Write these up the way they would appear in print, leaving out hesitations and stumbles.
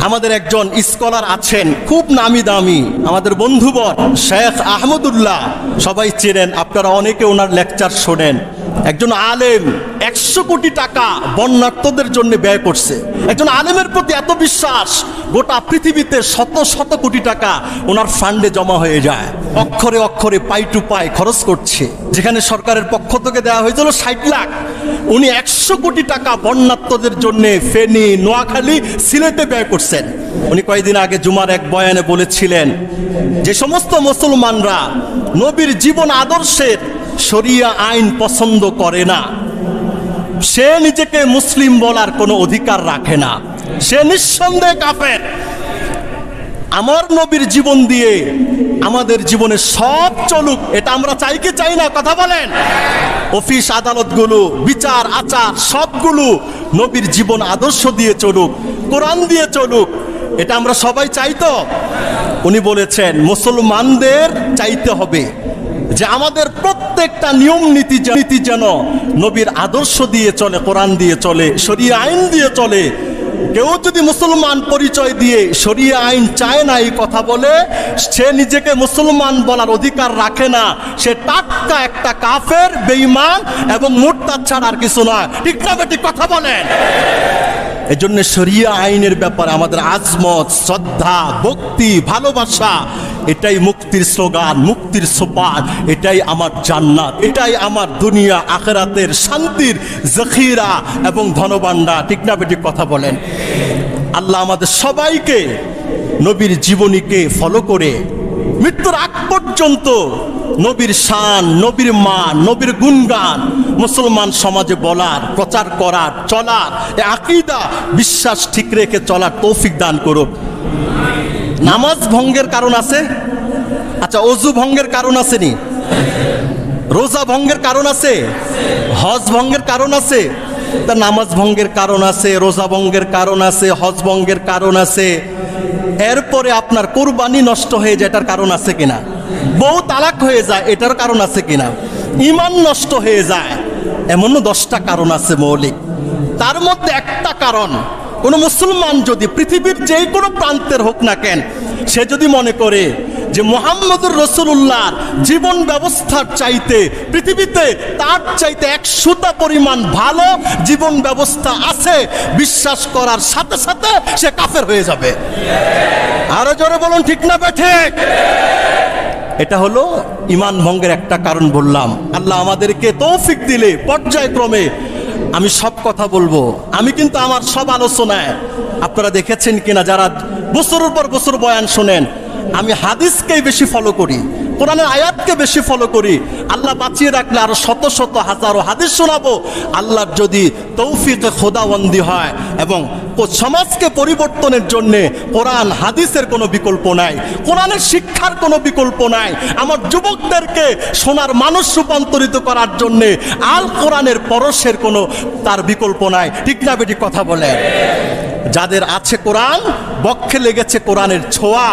আমাদের একজন স্কলার আছেন, খুব নামি দামি, আমাদের বন্ধুবর শেখ আহমদুল্লাহ, সবাই চেনেন, আপনারা অনেকে ওনার লেকচার শোনেন। একজন আলেম 100 কোটি টাকা বন্যার্তদের জন্য ব্যয় করছে। একজন আলেমের প্রতি এত বিশ্বাস, গোটা পৃথিবীতে শত শত কোটি টাকা ওনার ফান্ডে জমা হয়ে যায়। অক্ষরে অক্ষরে পাই টু পাই খরচ করছে। যেখানে সরকারের পক্ষ থেকে দেওয়া হয়েছিল 60 লাখ, উনি 100 কোটি টাকা বন্যার্তদের জন্য ফেনী, নোয়াখালী, সিলেটে ব্যয় করছেন। উনি কয়েকদিন আগে জুমার এক বয়ানে বলেছিলেন, যে সমস্ত মুসলমানরা নবীর জীবন আদর্শের শরিয়া আইন পছন্দ করে না, সে নিজেকে মুসলিম বলার কোনো অধিকার রাখে না, সে নিঃসন্দেহে কাফের। আমার নবীর জীবন দিয়ে আমাদের জীবনে সব চলুক, এটা আমরা চাই কি চাই না? কথা বলেন। অফিস আদালতগুলো, বিচার আচার সবগুলো নবীর জীবন আদর্শ দিয়ে চলুক, কোরআন দিয়ে চলুক, এটা আমরা সবাই চাই তো? উনি বলেছেন মুসলমানদের চাইতে হবে যে আমাদের প্রত্যেকটা নিয়ম নীতি যেন নবীর আদর্শ দিয়ে চলে, কোরআন দিয়ে চলে, শরিয়া আইন দিয়ে চলে। কেউ যদি মুসলমান পরিচয় দিয়ে শরিয়া আইন চায় না, এই কথা বলে, সে নিজেকে মুসলমান বলার অধিকার রাখে না, সে টাটকা একটা কাফের, বেঈমান এবং মুরতাদ ছাড়া আর কিছু নয়। ঠিক না বেঠিক? কথা বলেন। এজন্য শরিয়া আইনের ব্যাপারে আমাদের আজমত, শ্রদ্ধা, ভক্তি, ভালোবাসা, এটাই মুক্তির স্লোগান, মুক্তির সোপান, এটাই আমার জান্নাত, এটাই আমার দুনিয়া আখিরাতের শান্তির জখিরা এবং ধনভাণ্ডার। ঠিক না বেঠিক? কথা বলেন। আল্লাহ আমাদের সবাইকে নবীর জীবনীকে ফলো করে মৃত্যুর আগ পর্যন্ত নবীর শান, নবীর মান, নবীর গুণগান মুসলমান সমাজে বলার, প্রচার করার, চলার, আকীদা বিশ্বাস ঠিক রেখে চলার তৌফিক দান করুক। নামাজ ভঙ্গের কারণ আছে? আচ্ছা, অজু ভঙ্গের কারণ আসেনি? রোজা ভঙ্গের কারণ আছে? হজ ভঙ্গের কারণ আছে? তা নামাজ ভঙ্গের কারণ আছে, রোজা ভঙ্গের কারণ আছে, হজ ভঙ্গের কারণ আছে। এরপরে আপনার কোরবানি নষ্ট হয়ে যায়, এটার কারণ আছে কিনা? বউ তালাক হয়ে যায়, এটার কারণ আছে কিনা? ঈমান নষ্ট হয়ে যায়, এমনও 10টা কারণ আছে মৌলিক। তার মধ্যে একটা কারণ, কোন মুসলমান যদি পৃথিবীর যে কোনো প্রান্তের হোক না কেন, সে যদি মনে করে যে মুহাম্মদুর রাসূলুল্লাহর জীবন ব্যবস্থার চাইতে পৃথিবীতে তার চাইতে 100টা পরিমাণ ভালো জীবন ব্যবস্থা আছে, বিশ্বাস করার সাথে সাথে সে কাফের হয়ে যাবে। আরো জোরে বলুন, ঠিক না বেঠিক? এটা হলো ঈমান ভঙ্গের একটা কারণ বললাম। আল্লাহ আমাদেরকে তৌফিক দিলে পর্যায়ক্রমে আমি সব কথা বলবো। আমি কিন্তু আমার সব আলোচনায়, আপনারা দেখেছেন কিনা যারা বছরের পর বছর বয়ান শোনেন, আমি হাদিসকেই বেশি ফলো করি, কোরআনের আয়াতকে বেশি ফলো করি। আল্লাহ বাঁচিয়ে রাখলে আরো শত শত হাজারো হাদিস শোনাবো। আল্লাহর যদি তৌফিকে খোদাবন্দি হয় এবং সমাজকে পরিবর্তনের জন্য কোরআন হাদিসের কোনো বিকল্প নাই, কোরআনের শিক্ষার কোনো বিকল্প নাই। আমার যুবকদেরকে সোনার মানুষ রূপান্তরিত করার জন্য আল কোরআনের পরশের কোনো তার বিকল্প নাই। ঠিক না বেঠিক? কথা বলে। যাদের আছে কোরআন, বক্ষে লেগেছে কোরআনের ছোঁয়া,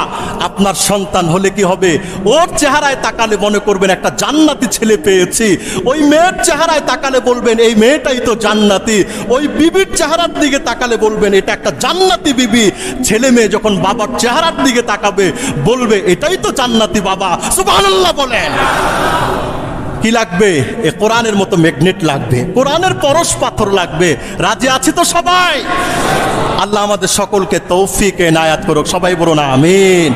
আপনার সন্তান হলে কি হবে? ওর চেহারায় তাকালে মনে করবেন একটা জান্নাতি ছেলে পেয়েছি, ওই মেয়ের চেহারায় তাকালে বলবেন এই মেয়েটাই তো জান্নাতি, ওই বিবির চেহারার দিকে তাকালে বলবেন এটা একটা জান্নাতি বিবি। ছেলে মেয়ে যখন বাবার চেহারার দিকে তাকাবে বলবে এটাই তো জান্নাতি বাবা। সুবহানাল্লাহ বলেন। কি লাগবে? এ কোরআনের মতো ম্যাগনেট লাগবে, কোরআনের পরশ পাথর লাগবে। রাজি আছি তো সবাই? আল্লাহ আমাদের সকলকে তৌফিক এনায়াত করুক। সবাই বলুন আমিন।